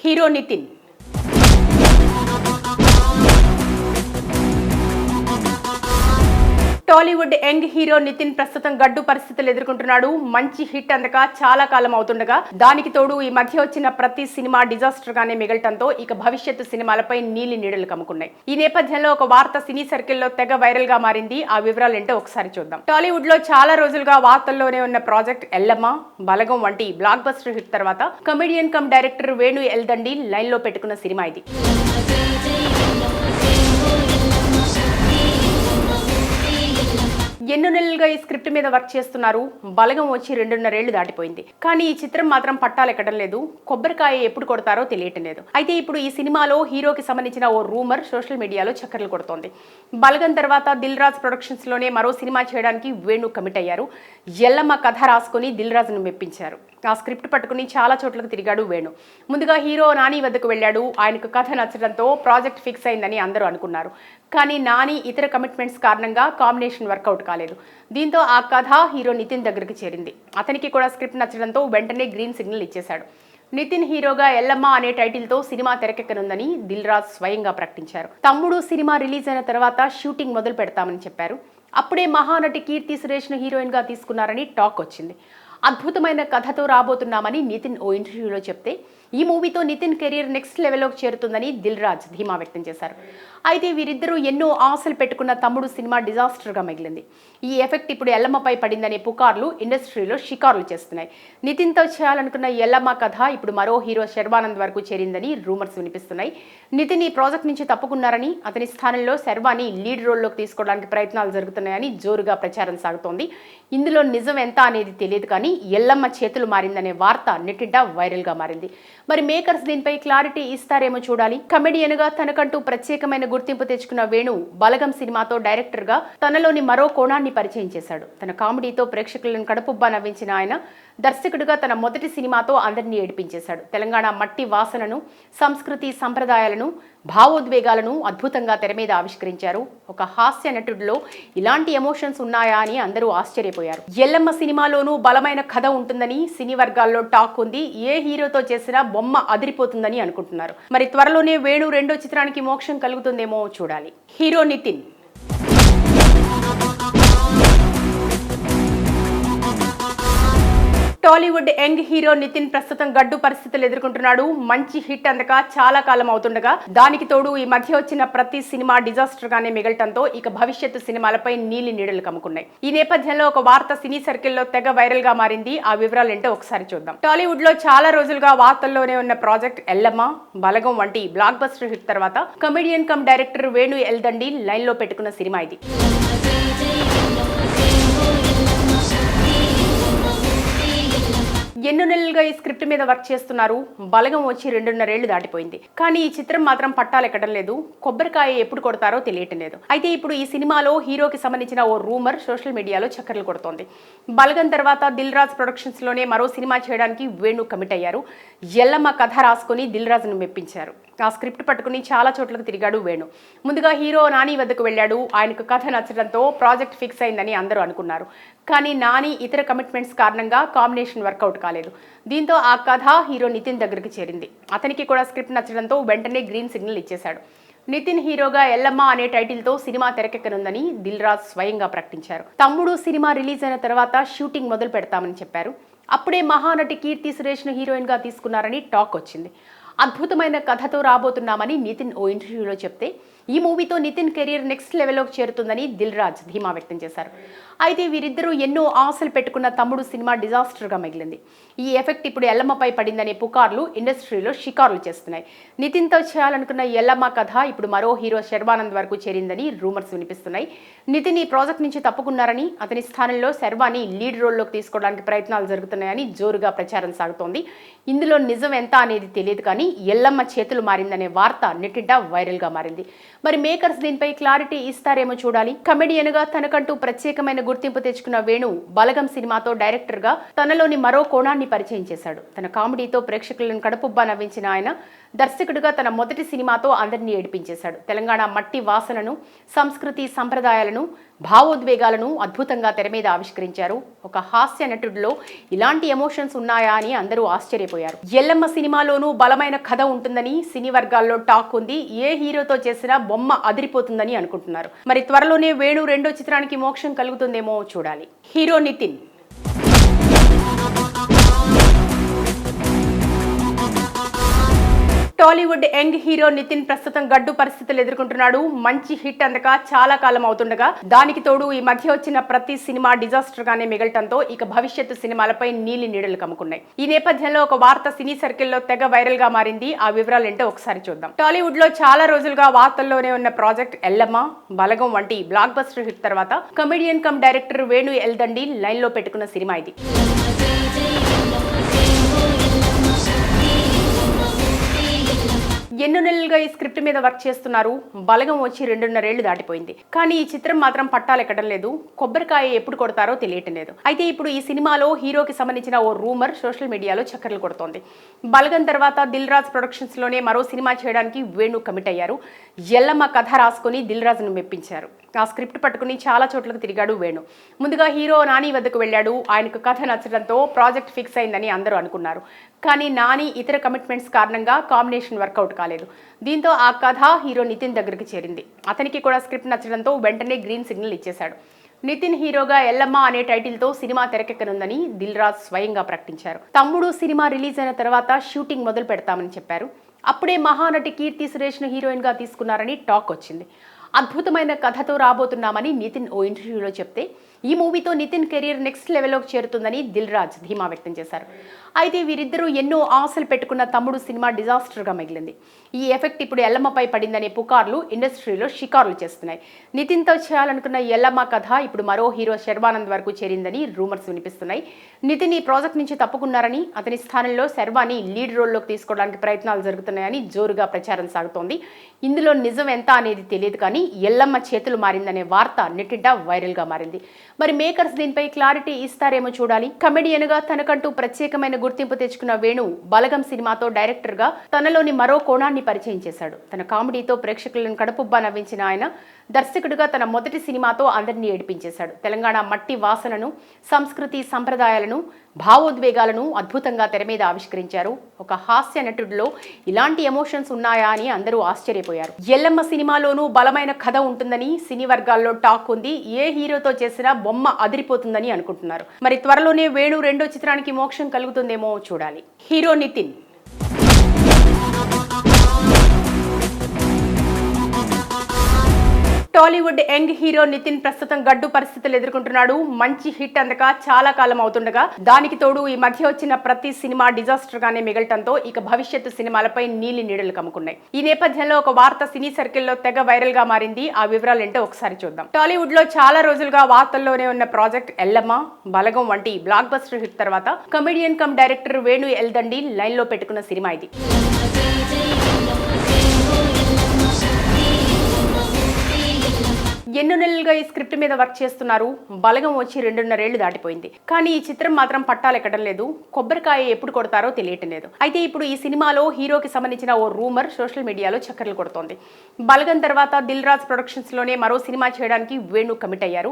Hero Nithin Tollywood young hero Nithin ప్రస్తుతం గడ్డు పరిస్థితులు ఎదుర్కొంటున్నాడు. మంచి హిట్ అందక చాలా కాలం అవుతుండగా దానికి తోడు ఈ మధ్య వచ్చిన ప్రతి సినిమా డిజాస్టర్ గానే మిగలటంతో ఇక భవిష్యత్తు సినిమాలపై నీలి నీడలు కమ్ముకున్నాయి. ఈ నేపథ్యంలో ఒక వార్త సినీ సర్కిల్లో తెగ వైరల్ గా మారింది. ఆ వివరాలు ఏంటో ఒకసారి చూద్దాం. టాలీవుడ్ లో చాలా రోజులుగా వార్తల్లోనే ఉన్న ప్రాజెక్ట్ ఎల్లమ్మ, బలగం వంటి బ్లాక్ బస్టర్ హిట్ తర్వాత comedian come director Venu Yeldandi line లో పెట్టుకున్న సినిమా ఇది. ఎన్నో నెలలుగా ఈ స్క్రిప్ట్ మీద వర్క్ చేస్తున్నారు. బలగం వచ్చి 2.5 ఏళ్లు దాటిపోయింది. కానీ ఈ చిత్రం మాత్రం పట్టాలెక్కడం లేదు. కొబ్బరికాయ ఎప్పుడు కొడతారో తెలియటం లేదు. అయితే ఇప్పుడు ఈ సినిమాలో హీరోకి సంబంధించిన ఓ రూమర్ సోషల్ మీడియాలో చక్కర్లు కొడుతోంది. బలగం తర్వాత దిల్ రాజ్ ప్రొడక్షన్స్ లోనే మరో సినిమా చేయడానికి వేణు కమిట్ అయ్యారు. ఎల్లమ్మ కథ రాసుకుని దిల్ రాజును మెప్పించారు. ఆ స్క్రిప్ట్ పట్టుకుని చాలా చోట్లకు తిరిగాడు వేణు. ముందుగా హీరో నాని వద్దకు వెళ్ళాడు. ఆయనకు కథ నచ్చడంతో ప్రాజెక్ట్ ఫిక్స్ అయిందని అందరూ అనుకున్నారు. కానీ నాని ఇతర కమిట్మెంట్స్ కారణంగా కాంబినేషన్ వర్కౌట్ కాలేదు. దీంతో ఆ కథ హీరో నితిన్ దగ్గరికి చేరింది. అతనికి కూడా స్క్రిప్ట్ నచ్చడంతో వెంటనే గ్రీన్ సిగ్నల్ ఇచ్చేశాడు. నితిన్ హీరోగా ఎల్లమ్మ అనే టైటిల్తో సినిమా తెరకెక్కనుందని దిల్ రాజ్ స్వయంగా ప్రకటించారు. తమ్ముడు సినిమా రిలీజ్ అయిన తర్వాత షూటింగ్ మొదలు పెడతామని చెప్పారు. అప్పుడే మహానటి కీర్తి సురేష్ను హీరోయిన్ గా తీసుకున్నారని టాక్ వచ్చింది. అద్భుతమైన కథతో రాబోతున్నామని నితిన్ ఓ ఇంటర్వ్యూలో చెప్తే ఈ మూవీతో నితిన్ కెరీర్ నెక్స్ట్ లెవెల్లోకి చేరుతుందని దిల్ రాజ్ ధీమా వ్యక్తం చేశారు. అయితే వీరిద్దరూ ఎన్నో ఆశలు పెట్టుకున్న తమ్ముడు సినిమా డిజాస్టర్గా మిగిలింది. ఈ ఎఫెక్ట్ ఇప్పుడు ఎల్లమ్మపై పడిందనే పుకార్లు ఇండస్ట్రీలో షికారులు చేస్తున్నాయి. నితిన్తో చేయాలనుకున్న ఎల్లమ్మ కథ ఇప్పుడు మరో హీరో శర్వానంద్ వరకు చేరిందని రూమర్స్ వినిపిస్తున్నాయి. నితిన్ ఈ ప్రాజెక్ట్ నుంచి తప్పుకున్నారని, అతని స్థానంలో శర్వాని లీడ్ రోల్లోకి తీసుకోవడానికి ప్రయత్నాలు జరుగుతున్నాయని జోరుగా ప్రచారం సాగుతోంది. ఇందులో నిజం ఎంత అనేది తెలియదు, కానీ ఎల్లమ్మ చేతులు మారిందనే వార్త నెట్టింట వైరల్గా మారింది. మరి మేకర్స్ దీనిపై క్లారిటీ ఇస్తారేమో చూడాలి. కమెడియన్ గా తనకంటూ ప్రత్యేకమైన గుర్తింపు తెచ్చుకున్న వేణు బలగం సినిమాతో డైరెక్టర్ గా తనలోని మరో కోణాన్ని పరిచయం చేశాడు. తన కామెడీతో ప్రేక్షకులను కడుపుబ్బా నవ్వించిన ఆయన దర్శకుడిగా తన మొదటి సినిమాతో అందరినీ ఏడిపించేశాడు. తెలంగాణ మట్టి వాసనను, సంస్కృతి సంప్రదాయాలను, భావోద్వేగాలను అద్భుతంగా తెర మీద ఆవిష్కరించారు. ఒక హాస్య నటుడిలో ఇలాంటి ఎమోషన్స్ ఉన్నాయా అని అందరూ ఆశ్చర్యపోయారు. ఎల్లమ్మ సినిమాలోనూ బలమైన కథ ఉంటుందని సినీ వర్గాల్లో టాక్ ఉంది. ఏ హీరోతో చేసినా బొమ్మ అదిరిపోతుందని అనుకుంటున్నారు. మరి త్వరలోనే వేణు రెండో చిత్రానికి మోక్షం కలుగుతుందేమో చూడాలి. Hero Nithin Tollywood young hero Nithin ప్రస్తుతం గడ్డు పరిస్థితులు ఎదుర్కొంటున్నాడు. మంచి హిట్ అందక చాలా కాలం అవుతుండగా దానికి తోడు ఈ మధ్య వచ్చిన ప్రతి సినిమా డిజాస్టర్ గానే మిగలటంతో ఇక భవిష్యత్తు సినిమాలపై నీలి నీడలు కమ్ముకున్నాయి. ఈ నేపథ్యంలో ఒక వార్త సినీ సర్కిల్లో తెగ వైరల్ గా మారింది. ఆ వివరాలు ఏంటో ఒకసారి చూద్దాం. టాలీవుడ్ లో చాలా రోజులుగా వార్తల్లోనే ఉన్న ప్రాజెక్ట్ ఎల్లమ్మ, బలగం వంటి బ్లాక్ బస్టర్ హిట్ తర్వాత comedian come director Venu Yeldandi line లో పెట్టుకున్న సినిమా ఇది. ఎన్నో నెలలుగా ఈ స్క్రిప్ట్ మీద వర్క్ చేస్తున్నారు. బలగం వచ్చి 2.5 ఏళ్లు దాటిపోయింది. కానీ ఈ చిత్రం మాత్రం పట్టాలెక్కడం లేదు. కొబ్బరికాయ ఎప్పుడు కొడతారో తెలియటం లేదు. అయితే ఇప్పుడు ఈ సినిమాలో హీరోకి సంబంధించిన ఓ రూమర్ సోషల్ మీడియాలో చక్కర్లు కొడుతోంది. బలగం తర్వాత దిల్ రాజ్ ప్రొడక్షన్స్ లోనే మరో సినిమా చేయడానికి వేణు కమిట్ అయ్యారు. ఎల్లమ్మ కథ రాసుకుని దిల్ రాజును మెప్పించారు. ఆ స్క్రిప్ట్ పట్టుకుని చాలా చోట్లకు తిరిగాడు వేణు. ముందుగా హీరో నాని వద్దకు వెళ్ళాడు. ఆయనకు కథ నచ్చడంతో ప్రాజెక్ట్ ఫిక్స్ అయిందని అందరూ అనుకున్నారు. కానీ నాని ఇతర కమిట్మెంట్స్ కారణంగా కాంబినేషన్ వర్కౌట్ కాలేదు. దీంతో ఆ కథ హీరో నితిన్ దగ్గరికి చేరింది. అతనికి కూడా స్క్రిప్ట్ నచ్చడంతో వెంటనే గ్రీన్ సిగ్నల్ ఇచ్చేశాడు. నితిన్ హీరోగా ఎల్లమ్మ అనే టైటిల్తో సినిమా తెరకెక్కనుందని దిల్ రాజ్ స్వయంగా ప్రకటించారు. తమ్ముడు సినిమా రిలీజ్ అయిన తర్వాత షూటింగ్ మొదలు పెడతామని చెప్పారు. అప్పుడే మహానటి కీర్తి సురేష్ను హీరోయిన్ గా తీసుకున్నారని టాక్ వచ్చింది. అద్భుతమైన కథతో రాబోతున్నామని నితిన్ ఓ ఇంటర్వ్యూలో చెప్తే ఈ మూవీతో నితిన్ కెరీర్ నెక్స్ట్ లెవెల్లోకి చేరుతుందని దిల్ రాజ్ ధీమా వ్యక్తం చేశారు. అయితే వీరిద్దరూ ఎన్నో ఆశలు పెట్టుకున్న తమ్ముడు సినిమా డిజాస్టర్గా మిగిలింది. ఈ ఎఫెక్ట్ ఇప్పుడు ఎల్లమ్మపై పడిందనే పుకార్లు ఇండస్ట్రీలో షికారులు చేస్తున్నాయి. నితిన్తో చేయాలనుకున్న ఎల్లమ్మ కథ ఇప్పుడు మరో హీరో శర్వానంద్ వరకు చేరిందని రూమర్స్ వినిపిస్తున్నాయి. నితిన్ ఈ ప్రాజెక్ట్ నుంచి తప్పుకున్నారని, అతని స్థానంలో శర్వాని లీడ్ రోల్లోకి తీసుకోవడానికి ప్రయత్నాలు జరుగుతున్నాయని జోరుగా ప్రచారం సాగుతోంది. ఇందులో నిజం ఎంత అనేది తెలియదు, కానీ ఎల్లమ్మ చేతులు మారిందనే వార్త నెట్టింట వైరల్గా మారింది. మరి మేకర్స్ దీనిపై క్లారిటీ ఇస్తారేమో చూడాలి. కమెడియన్ గా తనకంటూ ప్రత్యేకమైన గుర్తింపు తెచ్చుకున్న వేణు బలగం సినిమాతో డైరెక్టర్ గా తనలోని మరో కోణాన్ని పరిచయం చేశాడు. తన కామెడీతో ప్రేక్షకులను కడుపుబ్బా నవ్వించిన ఆయన దర్శకుడిగా తన మొదటి సినిమాతో అందరినీ ఏడిపించేశాడు. తెలంగాణ మట్టి వాసనను, సంస్కృతి సంప్రదాయాలను, భావోద్వేగాలను అద్భుతంగా తెర మీద ఆవిష్కరించారు. ఒక హాస్య నటుడిలో ఇలాంటి ఎమోషన్స్ ఉన్నాయా అని అందరూ ఆశ్చర్యపోయారు. ఎల్లమ్మ సినిమాలోనూ బలమైన కథ ఉంటుందని సినీ వర్గాల్లో టాక్ ఉంది. ఏ హీరోతో చేసినా బొమ్మ అదిరిపోతుందని అనుకుంటున్నారు. మరి త్వరలోనే వేణు రెండో చిత్రానికి మోక్షం కలుగుతుందేమో చూడాలి. Hero Nithin. Tollywood young hero Nithin ప్రస్తుతం గడ్డు పరిస్థితులు ఎదుర్కొంటున్నాడు. మంచి హిట్ అందక చాలా కాలం అవుతుండగా దానికి తోడు ఈ మధ్య వచ్చిన ప్రతి సినిమా డిజాస్టర్ గానే మిగలటంతో ఇక భవిష్యత్తు సినిమాలపై నీలి నీడలు కమ్ముకున్నాయి. ఈ నేపథ్యంలో ఒక వార్త సినీ సర్కిల్లో తెగ వైరల్ గా మారింది. ఆ వివరాలు ఏంటో ఒకసారి చూద్దాం. టాలీవుడ్ లో చాలా రోజులుగా వార్తల్లోనే ఉన్న ప్రాజెక్ట్ ఎల్లమ్మ, బలగం వంటి బ్లాక్ బస్టర్ హిట్ తర్వాత comedian come director Venu Yeldandi line లో పెట్టుకున్న సినిమా ఇది. ఎన్నో నెలలుగా ఈ స్క్రిప్ట్ మీద వర్క్ చేస్తున్నారు. బలగం వచ్చి 2.5 ఏళ్లు దాటిపోయింది. కానీ ఈ చిత్రం మాత్రం పట్టాలెక్కడం లేదు. కొబ్బరికాయ ఎప్పుడు కొడతారో తెలియటం లేదు. అయితే ఇప్పుడు ఈ సినిమాలో హీరోకి సంబంధించిన ఓ రూమర్ సోషల్ మీడియాలో చక్కర్లు కొడుతోంది. బలగం తర్వాత దిల్ రాజ్ ప్రొడక్షన్స్ లోనే మరో సినిమా చేయడానికి వేణు కమిట్ అయ్యారు. ఎల్లమ్మ కథ రాసుకుని దిల్ రాజును మెప్పించారు. ఆ స్క్రిప్ట్ పట్టుకుని చాలా చోట్లకు తిరిగాడు వేణు. ముందుగా హీరో నాని వద్దకు వెళ్ళాడు. ఆయనకు కథ నచ్చడంతో ప్రాజెక్ట్ ఫిక్స్ అయిందని అందరూ అనుకున్నారు. కానీ నాని ఇతర కమిట్మెంట్స్ కారణంగా కాంబినేషన్ వర్కౌట్ కాలేదు. దీంతో ఆ కథ హీరో నితిన్ దగ్గరికి చేరింది. అతనికి కూడా స్క్రిప్ట్ నచ్చడంతో వెంటనే గ్రీన్ సిగ్నల్ ఇచ్చేశాడు. నితిన్ హీరోగా ఎల్లమ్మ అనే టైటిల్తో సినిమా తెరకెక్కనుందని దిల్ రాజ్ స్వయంగా ప్రకటించారు. తమ్ముడు సినిమా రిలీజ్ అయిన తర్వాత షూటింగ్ మొదలు పెడతామని చెప్పారు. అప్పుడే మహానటి కీర్తి సురేష్ను హీరోయిన్ గా తీసుకున్నారని టాక్ వచ్చింది. అద్భుతమైన కథతో రాబోతున్నామని నితిన్ ఓ ఇంటర్వ్యూలో చెప్తే ఈ మూవీతో నితిన్ కెరీర్ నెక్స్ట్ లెవెల్లోకి చేరుతుందని దిల్ రాజ్ ధీమా వ్యక్తం చేశారు. అయితే వీరిద్దరూ ఎన్నో ఆశలు పెట్టుకున్న తమ్ముడు సినిమా డిజాస్టర్గా మిగిలింది. ఈ ఎఫెక్ట్ ఇప్పుడు ఎల్లమ్మపై పడిందనే పుకార్లు ఇండస్ట్రీలో షికారులు చేస్తున్నాయి. నితిన్తో చేయాలనుకున్న ఎల్లమ్మ కథ ఇప్పుడు మరో హీరో శర్వానంద్ వరకు చేరిందని రూమర్స్ వినిపిస్తున్నాయి. నితిన్ ఈ ప్రాజెక్ట్ నుంచి తప్పుకున్నారని, అతని స్థానంలో శర్వాని లీడ్ రోల్లోకి తీసుకోవడానికి ప్రయత్నాలు జరుగుతున్నాయని జోరుగా ప్రచారం సాగుతోంది. ఇందులో నిజం ఎంత అనేది తెలియదు కానీ ఎల్లమ్మ చేతులు మారిందనే వార్త నెట్టింట వైరల్గా మారింది. మరి మేకర్స్ దీనిపై క్లారిటీ ఇస్తారేమో చూడాలి. కమెడియన్ గా తనకంటూ ప్రత్యేకమైన గుర్తింపు తెచ్చుకున్న వేణు బలగం సినిమాతో డైరెక్టర్ గా తనలోని మరో కోణాన్ని పరిచయం చేశాడు. తన కామెడీతో ప్రేక్షకులను కడుపుబ్బా నవ్వించిన ఆయన దర్శకుడిగా తన మొదటి సినిమాతో అందరినీ ఏడిపించేశాడు. తెలంగాణ మట్టి వాసనను, సంస్కృతి సంప్రదాయాలను, భావోద్వేగాలను అద్భుతంగా తెర మీద ఆవిష్కరించారు. ఒక హాస్య నటుడిలో ఇలాంటి ఎమోషన్స్ ఉన్నాయా అని అందరూ ఆశ్చర్యపోయారు. ఎల్లమ్మ సినిమాలోనూ బలమైన కథ ఉంటుందని సినీ వర్గాల్లో టాక్ ఉంది. ఏ హీరోతో చేసినా బొమ్మ అదిరిపోతుందని అనుకుంటున్నారు. మరి త్వరలోనే వేణు రెండో చిత్రానికి మోక్షం కలుగుతుందేమో చూడాలి. Hero Nithin. Tollywood young hero Nithin ప్రస్తుతం గడ్డు పరిస్థితులు ఎదుర్కొంటున్నాడు. మంచి హిట్ అందక చాలా కాలం అవుతుండగా దానికి తోడు ఈ మధ్య వచ్చిన ప్రతి సినిమా డిజాస్టర్ గానే మిగలటంతో ఇక భవిష్యత్తు సినిమాలపై నీలి నీడలు కమ్ముకున్నాయి. ఈ నేపథ్యంలో ఒక వార్త సినీ సర్కిల్లో తెగ వైరల్ గా మారింది. ఆ వివరాలు ఏంటో ఒకసారి చూద్దాం. టాలీవుడ్ లో చాలా రోజులుగా వార్తల్లోనే ఉన్న ప్రాజెక్ట్ ఎల్లమ్మ, బలగం వంటి బ్లాక్ బస్టర్ హిట్ తర్వాత comedian come director Venu Yeldandi line లో పెట్టుకున్న సినిమా ఇది. ఎన్నో నెలలుగా ఈ స్క్రిప్ట్ మీద వర్క్ చేస్తున్నారు. బలగం వచ్చి 2.5 ఏళ్లు దాటిపోయింది. కానీ ఈ చిత్రం మాత్రం పట్టాలెక్కడం లేదు. కొబ్బరికాయ ఎప్పుడు కొడతారో తెలియటం లేదు. అయితే ఇప్పుడు ఈ సినిమాలో హీరోకి సంబంధించిన ఓ రూమర్ సోషల్ మీడియాలో చక్కర్లు కొడుతోంది. బలగం తర్వాత దిల్ రాజ్ ప్రొడక్షన్స్ లోనే మరో సినిమా చేయడానికి వేణు కమిట్ అయ్యారు.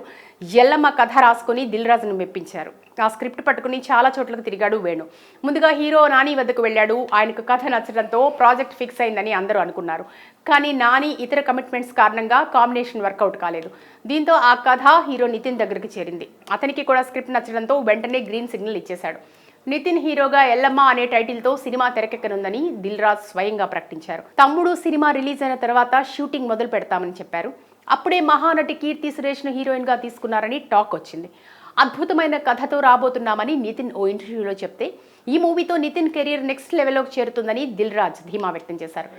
ఎల్లమ్మ కథ రాసుకుని దిల్ రాజును మెప్పించారు. ఆ స్క్రిప్ట్ పట్టుకుని చాలా చోట్లకు తిరిగాడు వేణు. ముందుగా హీరో నాని వద్దకు వెళ్ళాడు. ఆయనకు కథ నచ్చడంతో ప్రాజెక్ట్ ఫిక్స్ అయిందని అందరూ అనుకున్నారు. కానీ నాని ఇతర కమిట్మెంట్స్ కారణంగా కాంబినేషన్ వర్కౌట్ కాలేదు. దీంతో ఆ కథ హీరో నితిన్ దగ్గరికి చేరింది. అతనికి కూడా స్క్రిప్ట్ నచ్చడంతో వెంటనే గ్రీన్ సిగ్నల్ ఇచ్చేశాడు. నితిన్ హీరోగా ఎల్లమ్మ అనే టైటిల్తో సినిమా తెరకెక్కనుందని దిల్ రాజ్ స్వయంగా ప్రకటించారు. తమ్ముడు సినిమా రిలీజ్ అయిన తర్వాత షూటింగ్ మొదలు పెడతామని చెప్పారు. అప్పుడే మహానటి కీర్తి సురేష్ను హీరోయిన్ గా తీసుకున్నారని టాక్ వచ్చింది. అద్భుతమైన కథతో రాబోతున్నామని నితిన్ ఓ ఇంటర్వ్యూలో చెప్తే ఈ మూవీతో నితిన్ కెరీర్ నెక్స్ట్ లెవెల్లోకి చేరుతుందని దిల్ రాజ్ ధీమా వ్యక్తం చేశారు.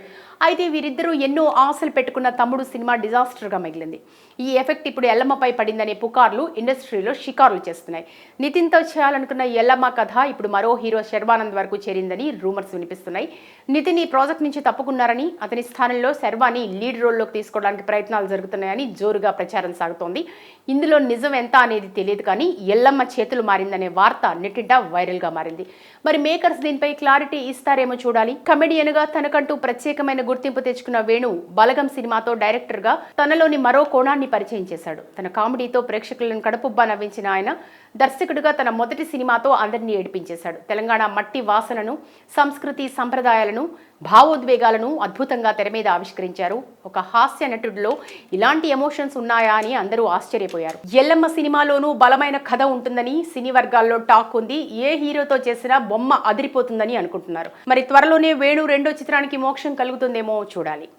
అయితే వీరిద్దరూ ఎన్నో ఆశలు పెట్టుకున్న తమ్ముడు సినిమా డిజాస్టర్గా మిగిలింది. ఈ ఎఫెక్ట్ ఇప్పుడు ఎల్లమ్మపై పడిందనే పుకార్లు ఇండస్ట్రీలో షికారులు చేస్తున్నాయి. నితిన్తో చేయాలనుకున్న ఎల్లమ్మ కథ ఇప్పుడు మరో హీరో శర్వానంద్ వరకు చేరిందని రూమర్స్ వినిపిస్తున్నాయి. నితిన్ ఈ ప్రాజెక్ట్ నుంచి తప్పుకున్నారని, అతని స్థానంలో శర్వాని లీడ్ రోల్లోకి తీసుకోవడానికి ప్రయత్నాలు జరుగుతున్నాయని జోరుగా ప్రచారం సాగుతోంది. ఇందులో నిజం ఎంత అనేది తెలియదు కానీ ఎల్లమ్మ చేతులు మారిందనే వార్త నెట్టింట వైరల్గా మారింది. మరి మేకర్స్ దీనిపై క్లారిటీ ఇస్తారేమో చూడాలి. కమెడియన్ గా తనకంటూ ప్రత్యేకమైన గుర్తింపు తెచ్చుకున్న వేణు బలగం సినిమాతో డైరెక్టర్ గా తనలోని మరో కోణాన్ని పరిచయం చేశాడు. తన కామెడీతో ప్రేక్షకులను కడుపుబ్బా నవ్వించిన ఆయన దర్శకుడిగా తన మొదటి సినిమాతో అందరినీ ఏడిపించేశాడు. తెలంగాణ మట్టి వాసనను, సంస్కృతి సంప్రదాయాలను, భావోద్వేగాలను అద్భుతంగా తెర మీద ఆవిష్కరించారు. ఒక హాస్య నటుడిలో ఇలాంటి ఎమోషన్స్ ఉన్నాయా అని అందరూ ఆశ్చర్యపోయారు. ఎల్లమ్మ సినిమాలోనూ బలమైన కథ ఉంటుందని సినీ వర్గాల్లో టాక్ ఉంది. ఏ హీరోతో చేసినా బొమ్మ అదిరిపోతుందని అనుకుంటున్నారు. మరి త్వరలోనే వేణు రెండో చిత్రానికి మోక్షం కలుగుతుందేమో చూడాలి.